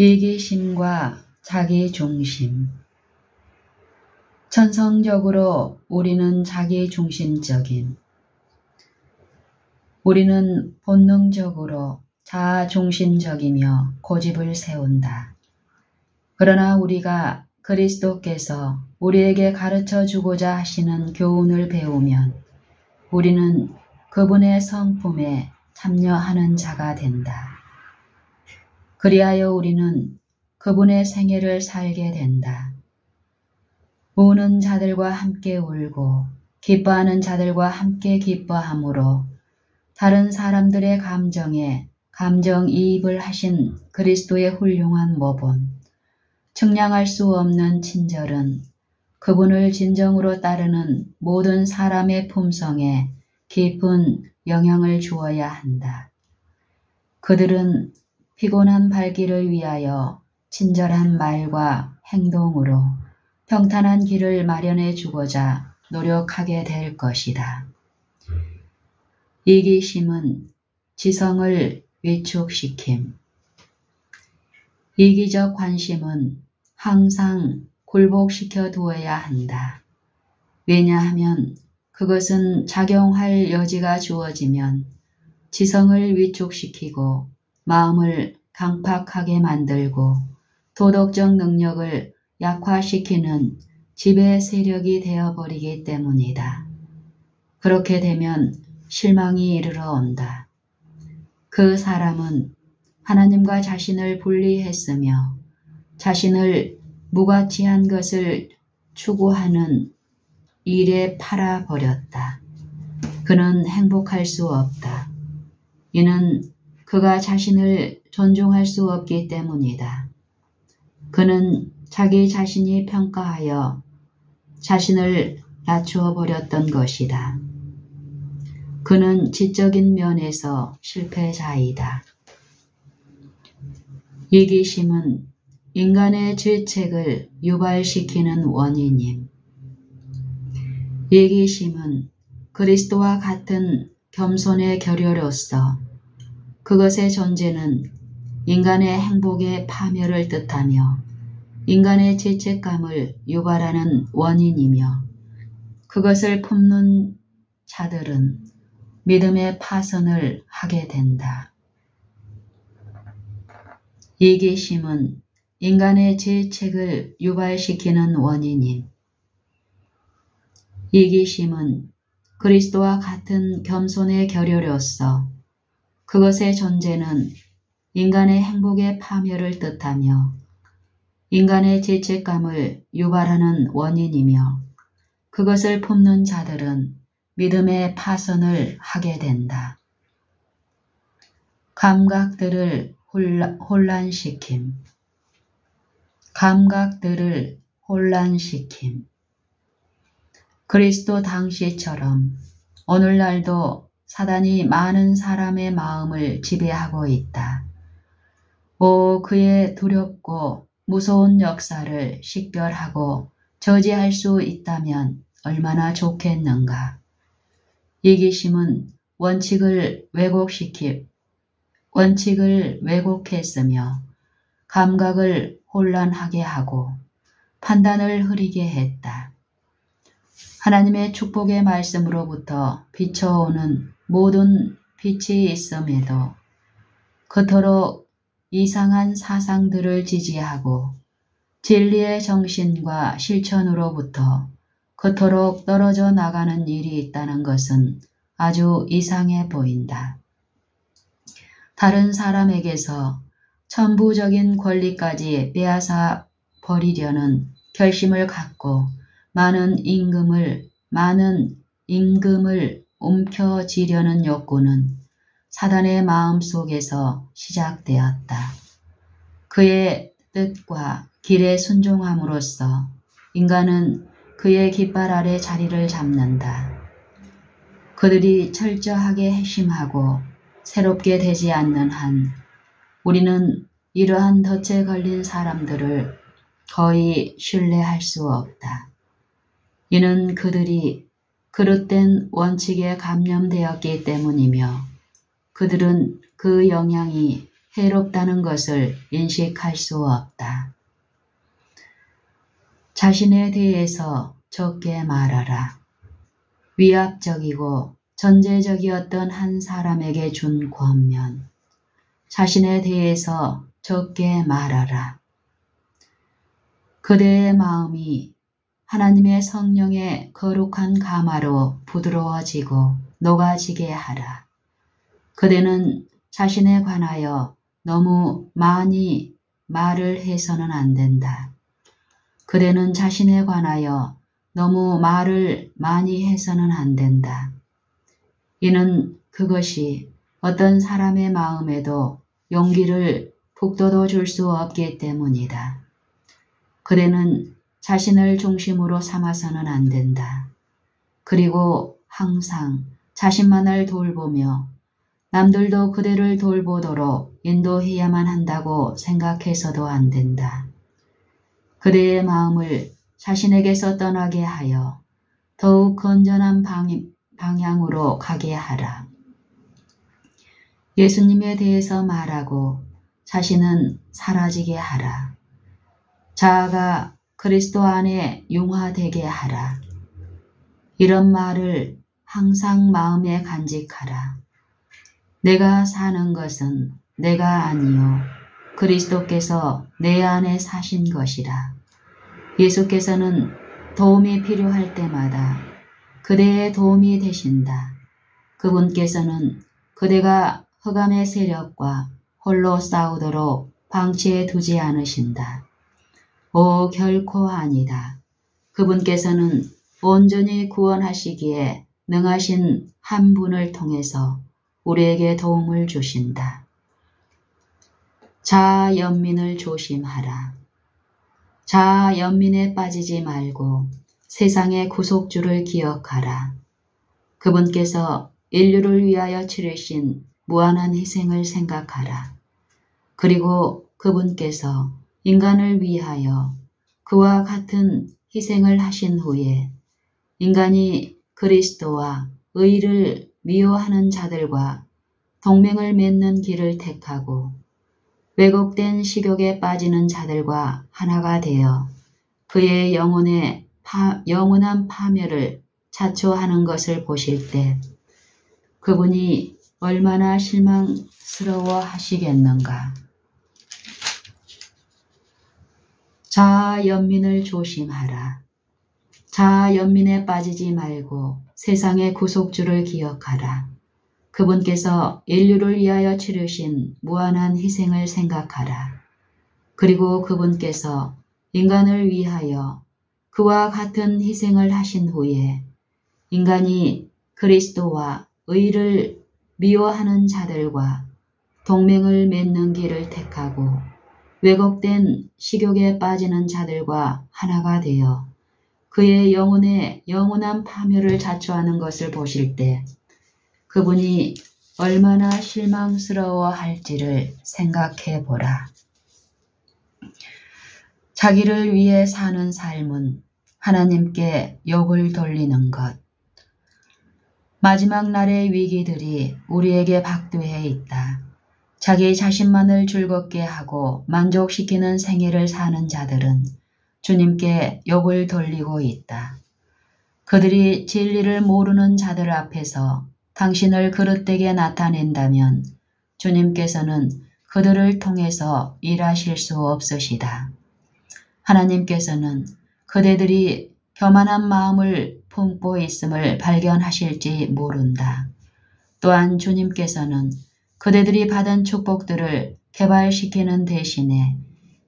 이기심과 자기중심. 천성적으로 우리는 자기중심적임. 우리는 본능적으로 자아중심적이며 고집을 세운다. 그러나 우리가 그리스도께서 우리에게 가르쳐 주고자 하시는 교훈을 배우면 우리는 그분의 성품에 참여하는 자가 된다. 그리하여 우리는 그분의 생애를 살게 된다. 우는 자들과 함께 울고 기뻐하는 자들과 함께 기뻐함으로 다른 사람들의 감정에 감정이입을 하신 그리스도의 훌륭한 모본, 측량할 수 없는 친절은 그분을 진정으로 따르는 모든 사람의 품성에 깊은 영향을 주어야 한다. 그들은 피곤한 발길을 위하여 친절한 말과 행동으로 평탄한 길을 마련해 주고자 노력하게 될 것이다. 이기심은 지성을 위축시킴. 이기적 관심은 항상 굴복시켜 두어야 한다. 왜냐하면 그것은 작용할 여지가 주어지면 지성을 위축시키고 마음을 강팍하게 만들고 도덕적 능력을 약화시키는 지배 세력이 되어버리기 때문이다. 그렇게 되면 실망이 이르러 온다. 그 사람은 하나님과 자신을 분리했으며 자신을 무가치한 것을 추구하는 일에 팔아버렸다. 그는 행복할 수 없다. 이는 그가 자신을 존중할 수 없기 때문이다. 그는 자기 자신이 평가하여 자신을 낮추어 버렸던 것이다. 그는 지적인 면에서 실패자이다. 이기심은 인간의 죄책을 유발시키는 원인임. 이기심은 그리스도와 같은 겸손의 결여로서 그것의 존재는 인간의 행복의 파멸을 뜻하며 인간의 죄책감을 유발하는 원인이며 그것을 품는 자들은 믿음의 파선을 하게 된다. 이기심은 인간의 죄책을 유발시키는 원인임. 이기심은 그리스도와 같은 겸손의 결여로서 그것의 존재는 인간의 행복의 파멸을 뜻하며 인간의 죄책감을 유발하는 원인이며 그것을 품는 자들은 믿음의 파선을 하게 된다. 감각들을 혼란시킴. 감각들을 혼란시킴. 그리스도 당시처럼 오늘날도 사단이 많은 사람의 마음을 지배하고 있다. 그의 두렵고 무서운 역사를 식별하고 저지할 수 있다면 얼마나 좋겠는가. 이기심은 원칙을 왜곡했으며 감각을 혼란하게 하고 판단을 흐리게 했다. 하나님의 축복의 말씀으로부터 비춰오는 모든 빛이 있음에도 그토록 이상한 사상들을 지지하고 진리의 정신과 실천으로부터 그토록 떨어져 나가는 일이 있다는 것은 아주 이상해 보인다. 다른 사람에게서 천부적인 권리까지 빼앗아 버리려는 결심을 갖고 많은 임금을 움켜쥐려는 욕구는 사단의 마음속에서 시작되었다. 그의 뜻과 길에 순종함으로써 인간은 그의 깃발 아래 자리를 잡는다. 그들이 철저하게 핵심하고 새롭게 되지 않는 한 우리는 이러한 덫에 걸린 사람들을 거의 신뢰할 수 없다. 이는 그들이 그릇된 원칙에 감염되었기 때문이며 그들은 그 영향이 해롭다는 것을 인식할 수 없다. 자신에 대해서 적게 말하라. 위압적이고 전제적이었던 한 사람에게 준 권면. 자신에 대해서 적게 말하라. 그대의 마음이 하나님의 성령의 거룩한 가마로 부드러워지고 녹아지게 하라. 그대는 자신에 관하여 너무 많이 말을 해서는 안 된다. 그대는 자신에 관하여 너무 말을 많이 해서는 안 된다. 이는 그것이 어떤 사람의 마음에도 용기를 북돋워 줄 수 없기 때문이다. 그대는 자신을 중심으로 삼아서는 안 된다. 그리고 항상 자신만을 돌보며 남들도 그대를 돌보도록 인도해야만 한다고 생각해서도 안 된다. 그대의 마음을 자신에게서 떠나게 하여 더욱 건전한 방향으로 가게 하라. 예수님에 대해서 말하고 자신은 사라지게 하라. 자아가 그리스도 안에 융화되게 하라. 이런 말을 항상 마음에 간직하라. 내가 사는 것은 내가 아니요 그리스도께서 내 안에 사신 것이라. 예수께서는 도움이 필요할 때마다 그대의 도움이 되신다. 그분께서는 그대가 흑암의 세력과 홀로 싸우도록 방치해 두지 않으신다. 오, 결코 아니다. 그분께서는 온전히 구원하시기에 능하신 한 분을 통해서 우리에게 도움을 주신다. 자아 연민을 조심하라. 자아 연민에 빠지지 말고 세상의 구속주를 기억하라. 그분께서 인류를 위하여 치르신 무한한 희생을 생각하라. 그리고 그분께서 인간을 위하여 그와 같은 희생을 하신 후에 인간이 그리스도와 의를 미워하는 자들과 동맹을 맺는 길을 택하고 왜곡된 식욕에 빠지는 자들과 하나가 되어 그의 영원한 파멸을 자초하는 것을 보실 때 그분이 얼마나 실망스러워 하시겠는가. 자아 연민을 조심하라. 자아 연민에 빠지지 말고 세상의 구속주를 기억하라. 그분께서 인류를 위하여 치르신 무한한 희생을 생각하라. 그리고 그분께서 인간을 위하여 그와 같은 희생을 하신 후에 인간이 그리스도와 의를 미워하는 자들과 동맹을 맺는 길을 택하고 왜곡된 식욕에 빠지는 자들과 하나가 되어 그의 영원한 파멸을 자초하는 것을 보실 때 그분이 얼마나 실망스러워 할지를 생각해 보라. 자기를 위해 사는 삶은 하나님께 욕을 돌리는 것. 마지막 날의 위기들이 우리에게 박두해 있다. 자기 자신만을 즐겁게 하고 만족시키는 생애를 사는 자들은 주님께 욕을 돌리고 있다. 그들이 진리를 모르는 자들 앞에서 당신을 그릇되게 나타낸다면 주님께서는 그들을 통해서 일하실 수 없으시다. 하나님께서는 그대들이 교만한 마음을 품고 있음을 발견하실지 모른다. 또한 주님께서는 그대들이 받은 축복들을 개발시키는 대신에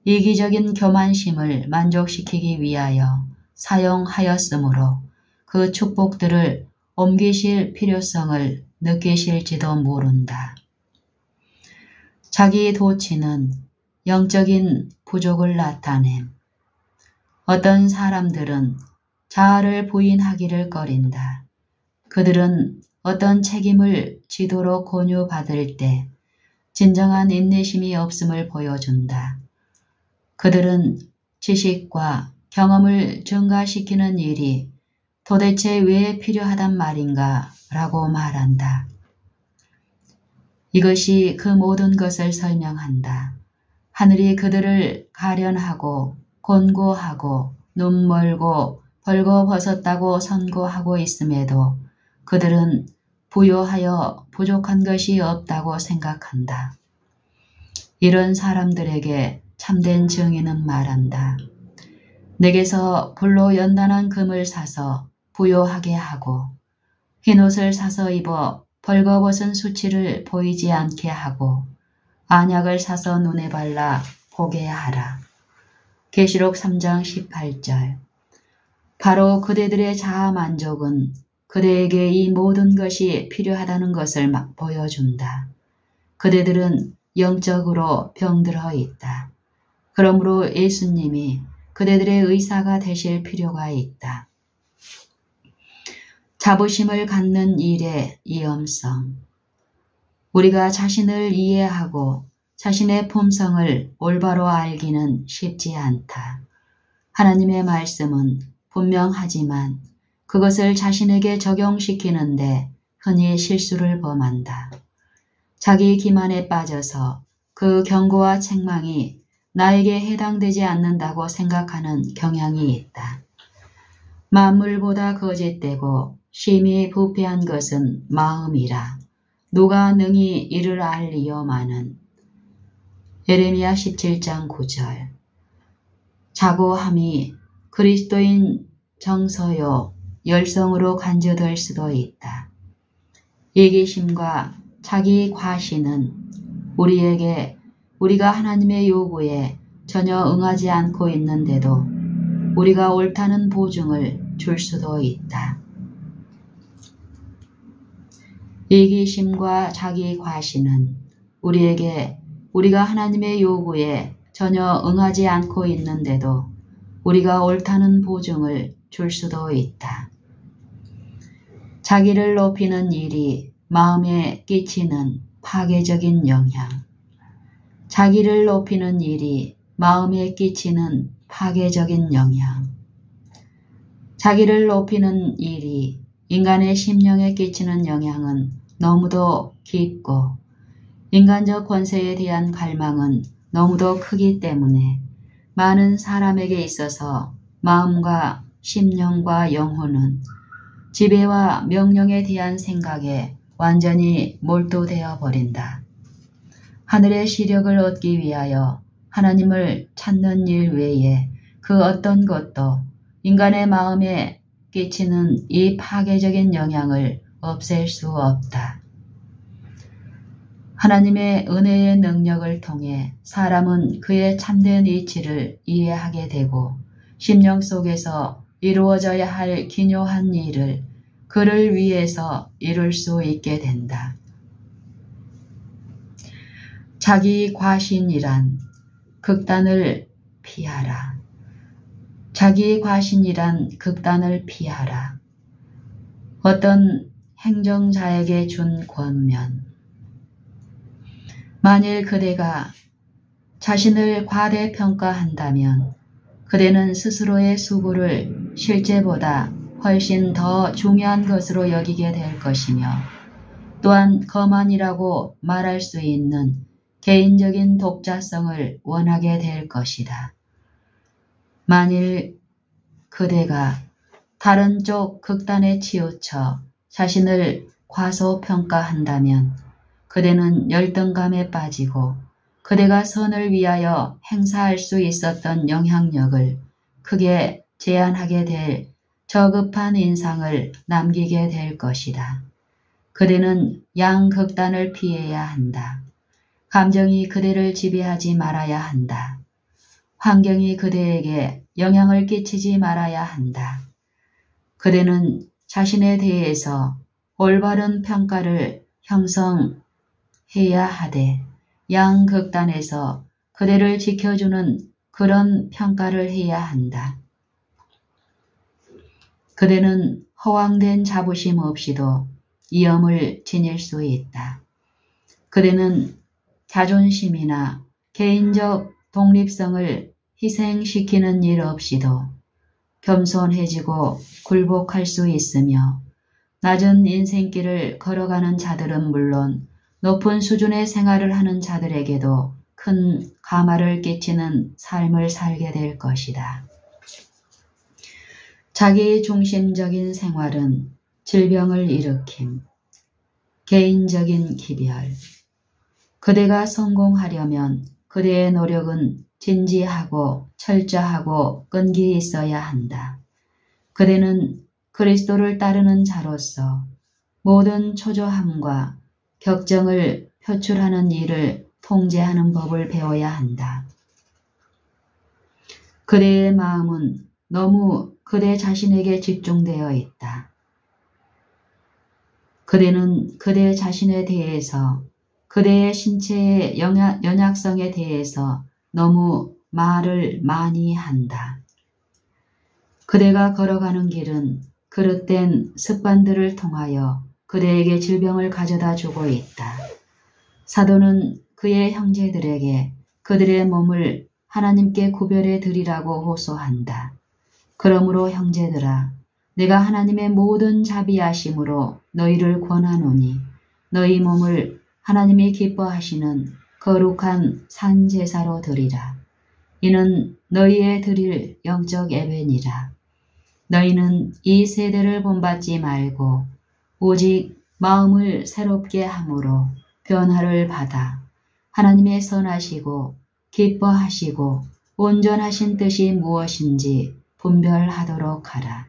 이기적인 교만심을 만족시키기 위하여 사용하였으므로 그 축복들을 옮기실 필요성을 느끼실지도 모른다. 자기 도취는 영적인 부족을 나타냄. 어떤 사람들은 자아를 부인하기를 꺼린다. 그들은 어떤 책임을 지도로 권유받을 때 진정한 인내심이 없음을 보여준다. 그들은 지식과 경험을 증가시키는 일이 도대체 왜 필요하단 말인가 라고 말한다. 이것이 그 모든 것을 설명한다. 하늘이 그들을 가련하고 곤고하고 눈멀고 벌거벗었다고 선고하고 있음에도 그들은 부요하여 부족한 것이 없다고 생각한다. 이런 사람들에게 참된 증인은 말한다. 내게서 불로 연단한 금을 사서 부요하게 하고 흰옷을 사서 입어 벌거벗은 수치를 보이지 않게 하고 안약을 사서 눈에 발라 보게 하라. 계시록 3장 18절. 바로 그대들의 자아 만족은 그대에게 이 모든 것이 필요하다는 것을 막 보여준다. 그대들은 영적으로 병들어 있다. 그러므로 예수님이 그대들의 의사가 되실 필요가 있다. 자부심을 갖는 일의 위험성. 우리가 자신을 이해하고 자신의 품성을 올바로 알기는 쉽지 않다. 하나님의 말씀은 분명하지만 그것을 자신에게 적용시키는데 흔히 실수를 범한다. 자기 기만에 빠져서 그 경고와 책망이 나에게 해당되지 않는다고 생각하는 경향이 있다. 만물보다 거짓되고 심히 부패한 것은 마음이라. 누가 능히 이를 알리요마는. 예레미야 17장 9절. 자고함이 그리스도인 정서요 열성으로 간주될 수도 있다. 이기심과 자기 과신은 우리에게 우리가 하나님의 요구에 전혀 응하지 않고 있는데도 우리가 옳다는 보증을 줄 수도 있다. 이기심과 자기 과신은 우리에게 우리가 하나님의 요구에 전혀 응하지 않고 있는데도 우리가 옳다는 보증을 줄 수도 있다. 자기를 높이는 일이 마음에 끼치는 파괴적인 영향. 자기를 높이는 일이 마음에 끼치는 파괴적인 영향. 자기를 높이는 일이 인간의 심령에 끼치는 영향은 너무도 깊고 인간적 권세에 대한 갈망은 너무도 크기 때문에 많은 사람에게 있어서 마음과 심령과 영혼은 지배와 명령에 대한 생각에 완전히 몰두되어 버린다. 하늘의 시력을 얻기 위하여 하나님을 찾는 일 외에 그 어떤 것도 인간의 마음에 끼치는 이 파괴적인 영향을 없앨 수 없다. 하나님의 은혜의 능력을 통해 사람은 그의 참된 이치를 이해하게 되고 심령 속에서 이루어져야 할 기묘한 일을 그를 위해서 이룰 수 있게 된다. 자기 과신이란 극단을 피하라. 자기 과신이란 극단을 피하라. 어떤 행정자에게 준 권면. 만일 그대가 자신을 과대평가한다면 그대는 스스로의 수고를 실제보다 훨씬 더 중요한 것으로 여기게 될 것이며 또한 거만이라고 말할 수 있는 개인적인 독자성을 원하게 될 것이다. 만일 그대가 다른 쪽 극단에 치우쳐 자신을 과소평가한다면 그대는 열등감에 빠지고 그대가 선을 위하여 행사할 수 있었던 영향력을 크게 제한하게 될 저급한 인상을 남기게 될 것이다. 그대는 양극단을 피해야 한다. 감정이 그대를 지배하지 말아야 한다. 환경이 그대에게 영향을 끼치지 말아야 한다. 그대는 자신에 대해서 올바른 평가를 형성해야 하되 양극단에서 그대를 지켜주는 그런 평가를 해야 한다. 그대는 허황된 자부심 없이도 위험을 지닐 수 있다. 그대는 자존심이나 개인적 독립성을 희생시키는 일 없이도 겸손해지고 굴복할 수 있으며 낮은 인생길을 걸어가는 자들은 물론 높은 수준의 생활을 하는 자들에게도 큰 가마를 끼치는 삶을 살게 될 것이다. 자기 중심적인 생활은 질병을 일으킴, 개인적인 기별. 그대가 성공하려면 그대의 노력은 진지하고 철저하고 끈기 있어야 한다. 그대는 그리스도를 따르는 자로서 모든 초조함과 격정을 표출하는 일을 통제하는 법을 배워야 한다. 그대의 마음은 너무 그대 자신에게 집중되어 있다. 그대는 그대 자신에 대해서, 그대의 신체의 연약성에 대해서 너무 말을 많이 한다. 그대가 걸어가는 길은 그릇된 습관들을 통하여 그대에게 질병을 가져다 주고 있다. 사도는 그의 형제들에게 그들의 몸을 하나님께 구별해 드리라고 호소한다. 그러므로 형제들아, 내가 하나님의 모든 자비하심으로 너희를 권하노니 너희 몸을 하나님이 기뻐하시는 거룩한 산제사로 드리라. 이는 너희의 드릴 영적 예배니라. 너희는 이 세대를 본받지 말고 오직 마음을 새롭게 함으로 변화를 받아 하나님의 선하시고 기뻐하시고 온전하신 뜻이 무엇인지 분별하도록 하라.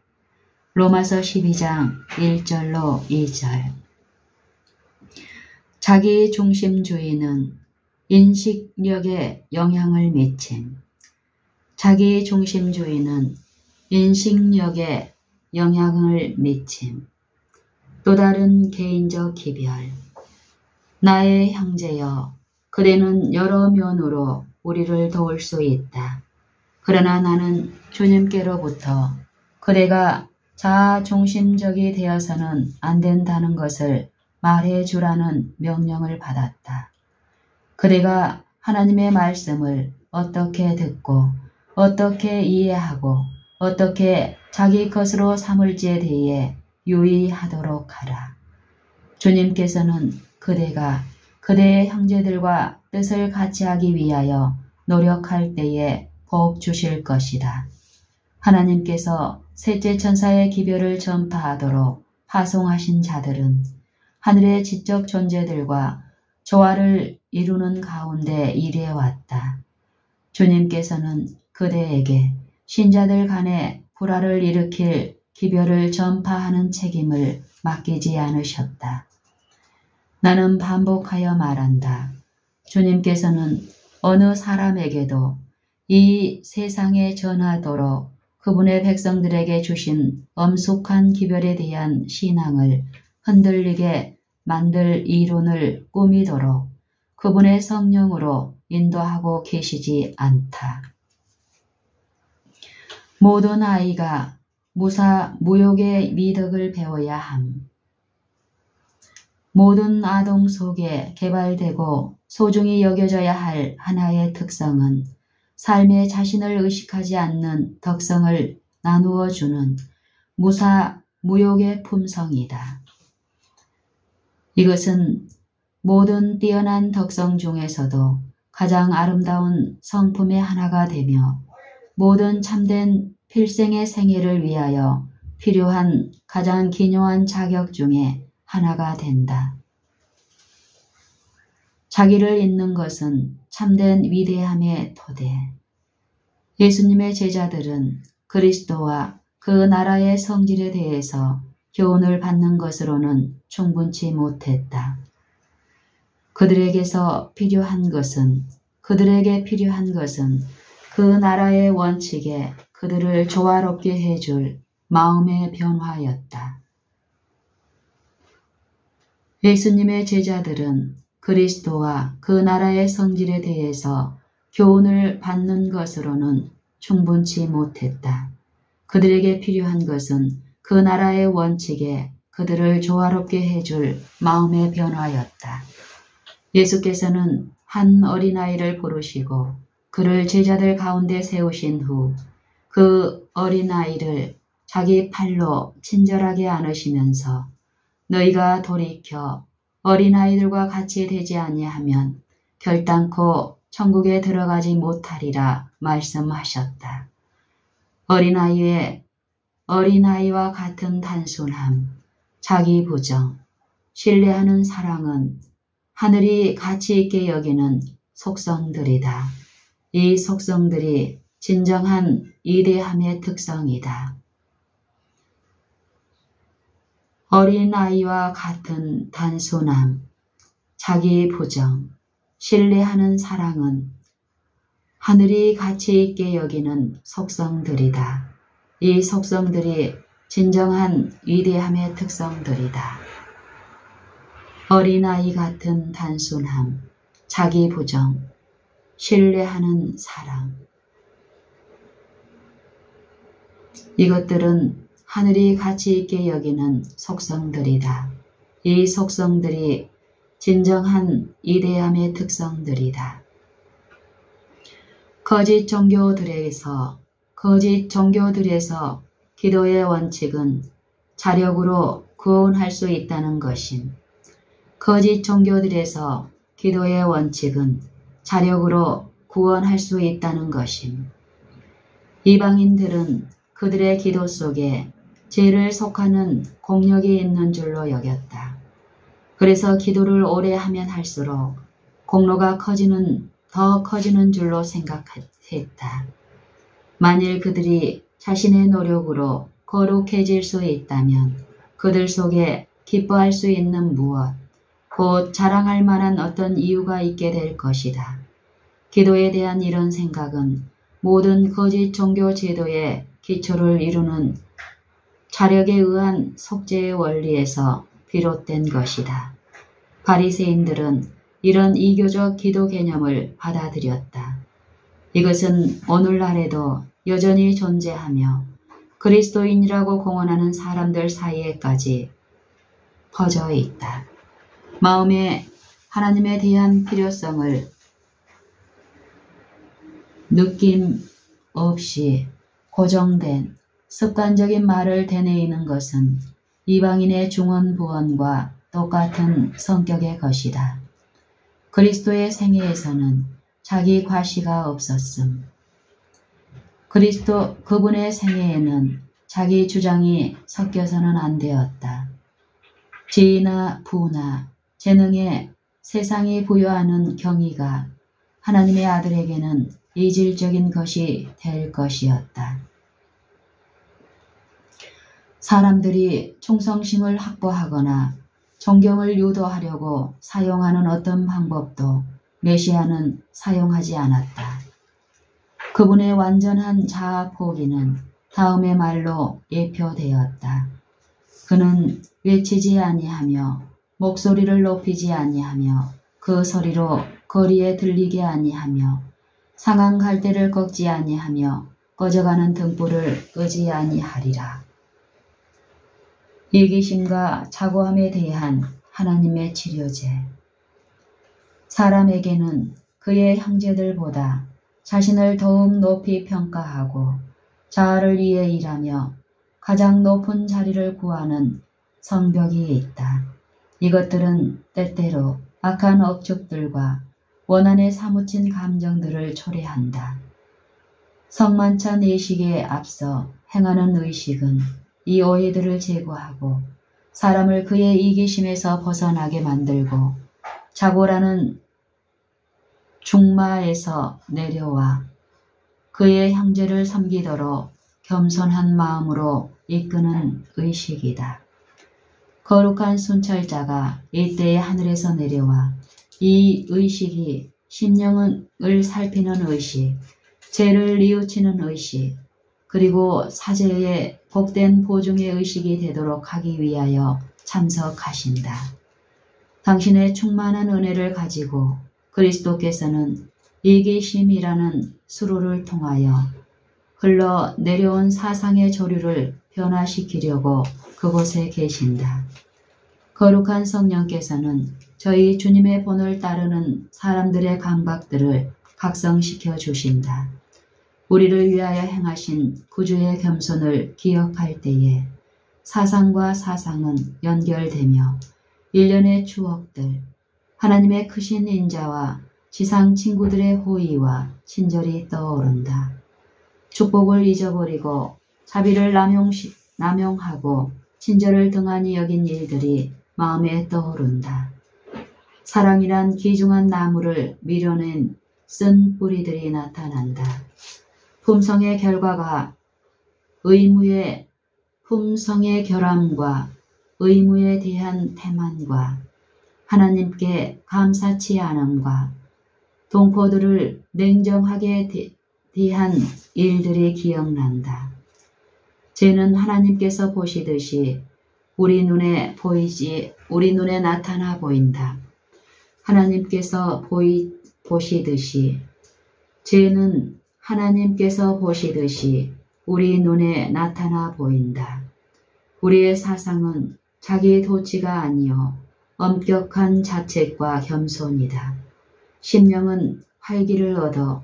로마서 12장 1절로 2절. 자기 중심주의는 인식력에 영향을 미침. 자기 중심주의는 인식력에 영향을 미침. 또 다른 개인적 기별. 나의 형제여, 그대는 여러 면으로 우리를 도울 수 있다. 그러나 나는 주님께로부터 그대가 자아중심적이 되어서는 안 된다는 것을 말해주라는 명령을 받았다. 그대가 하나님의 말씀을 어떻게 듣고 어떻게 이해하고 어떻게 자기 것으로 삼을지에 대해 유의하도록 하라. 주님께서는 그대가 그대의 형제들과 뜻을 같이 하기 위하여 노력할 때에 복 주실 것이다. 하나님께서 셋째 천사의 기별을 전파하도록 파송하신 자들은 하늘의 지적 존재들과 조화를 이루는 가운데 일해왔다. 주님께서는 그대에게 신자들 간에 불화를 일으킬 기별을 전파하는 책임을 맡기지 않으셨다. 나는 반복하여 말한다. 주님께서는 어느 사람에게도 이 세상에 전하도록 그분의 백성들에게 주신 엄숙한 기별에 대한 신앙을 흔들리게 만들 이론을 꾸미도록 그분의 성령으로 인도하고 계시지 않다. 모든 아이가 무욕의 미덕을 배워야 함. 모든 아동 속에 개발되고 소중히 여겨져야 할 하나의 특성은 삶에 자신을 의식하지 않는 덕성을 나누어 주는 무욕의 품성이다. 이것은 모든 뛰어난 덕성 중에서도 가장 아름다운 성품의 하나가 되며 모든 참된 필생의 생애를 위하여 필요한 가장 기묘한 자격 중에 하나가 된다. 자기를 잇는 것은 참된 위대함의 토대. 예수님의 제자들은 그리스도와 그 나라의 성질에 대해서 교훈을 받는 것으로는 충분치 못했다. 그들에게 필요한 것은 그 나라의 원칙에 그들을 조화롭게 해줄 마음의 변화였다. 예수님의 제자들은 그리스도와 그 나라의 성질에 대해서 교훈을 받는 것으로는 충분치 못했다. 그들에게 필요한 것은 그 나라의 원칙에 그들을 조화롭게 해줄 마음의 변화였다. 예수께서는 한 어린아이를 부르시고 그를 제자들 가운데 세우신 후 그 어린아이를 자기 팔로 친절하게 안으시면서 너희가 돌이켜 어린아이들과 같이 되지 아니하면 결단코 천국에 들어가지 못하리라 말씀하셨다. 어린아이와 같은 단순함, 자기 부정, 신뢰하는 사랑은 하늘이 가치 있게 여기는 속성들이다. 이 속성들이 진정한 위대함의 특성이다. 어린아이와 같은 단순함, 자기 부정, 신뢰하는 사랑은 하늘이 가치 있게 여기는 속성들이다. 이 속성들이 진정한 위대함의 특성들이다. 어린아이 같은 단순함, 자기 부정, 신뢰하는 사랑. 이것들은 하늘이 가치 있게 여기는 속성들이다. 이 속성들이 진정한 위대함의 특성들이다. 거짓 종교들에서 기도의 원칙은 자력으로 구원할 수 있다는 것임. 거짓 종교들에서 기도의 원칙은 자력으로 구원할 수 있다는 것임. 이방인들은 그들의 기도 속에 죄를 속하는 공력이 있는 줄로 여겼다. 그래서 기도를 오래 하면 할수록 공로가 더 커지는 줄로 생각했다. 만일 그들이 자신의 노력으로 거룩해질 수 있다면 그들 속에 기뻐할 수 있는 무엇, 곧 자랑할 만한 어떤 이유가 있게 될 것이다. 기도에 대한 이런 생각은 모든 거짓 종교 제도의 기초를 이루는 자력에 의한 속죄의 원리에서 비롯된 것이다. 바리새인들은 이런 이교적 기도 개념을 받아들였다. 이것은 오늘날에도 여전히 존재하며 그리스도인이라고 공언하는 사람들 사이에까지 퍼져 있다. 마음에 하나님에 대한 필요성을 느낌 없이 고정된 습관적인 말을 되뇌이는 것은 이방인의 중언부언과 똑같은 성격의 것이다. 그리스도의 생애에서는 자기 과시가 없었음. 그분의 생애에는 자기 주장이 섞여서는 안 되었다. 지혜나 부나 재능에 세상이 부여하는 경의가 하나님의 아들에게는 이질적인 것이 될 것이었다. 사람들이 충성심을 확보하거나 존경을 유도하려고 사용하는 어떤 방법도 메시아는 사용하지 않았다. 그분의 완전한 자아 포기는 다음의 말로 예표되었다. 그는 외치지 아니하며 목소리를 높이지 아니하며 그 소리로 거리에 들리게 아니하며 상한 갈대를 꺾지 아니하며 꺼져가는 등불을 끄지 아니하리라. 이기심과 자고함에 대한 하나님의 치료제. 사람에게는 그의 형제들보다 자신을 더욱 높이 평가하고 자아를 위해 일하며 가장 높은 자리를 구하는 성벽이 있다. 이것들은 때때로 악한 억측들과 원한에 사무친 감정들을 초래한다. 성만찬 의식에 앞서 행하는 의식은 이 오해들을 제거하고 사람을 그의 이기심에서 벗어나게 만들고 자고라는 중마에서 내려와 그의 형제를 섬기도록 겸손한 마음으로 이끄는 의식이다. 거룩한 순찰자가 이때에 하늘에서 내려와 이 의식이 심령을 살피는 의식, 죄를 뉘우치는 의식, 그리고 사제의 복된 보증의 의식이 되도록 하기 위하여 참석하신다. 당신의 충만한 은혜를 가지고 그리스도께서는 이기심이라는 수로를 통하여 흘러 내려온 사상의 조류를 변화시키려고 그곳에 계신다. 거룩한 성령께서는 저희 주님의 본을 따르는 사람들의 감각들을 각성시켜 주신다. 우리를 위하여 행하신 구주의 겸손을 기억할 때에 사상과 사상은 연결되며 일련의 추억들, 하나님의 크신 인자와 지상 친구들의 호의와 친절이 떠오른다. 축복을 잊어버리고 자비를 남용하고 친절을 등한히 여긴 일들이 마음에 떠오른다. 사랑이란 귀중한 나무를 밀어낸 쓴 뿌리들이 나타난다. 품성의 결함과 의무에 대한 태만과 하나님께 감사치 않음과 동포들을 냉정하게 대한 일들이 기억난다. 죄는 하나님께서 보시듯이 우리 눈에 나타나 보인다. 하나님께서 보시듯이 죄는 하나님께서 보시듯이 우리 눈에 나타나 보인다. 우리의 사상은 자기 도치가 아니요 엄격한 자책과 겸손이다. 심령은 활기를 얻어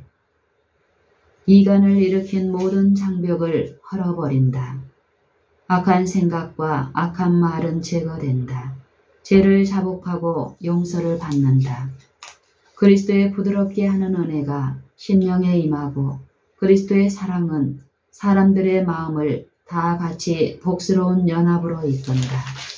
이간을 일으킨 모든 장벽을 헐어버린다. 악한 생각과 악한 말은 제거된다. 죄를 자복하고 용서를 받는다. 그리스도의 부드럽게 하는 은혜가 심령에 임하고 그리스도의 사랑은 사람들의 마음을 다 같이 복스러운 연합으로 이끈다.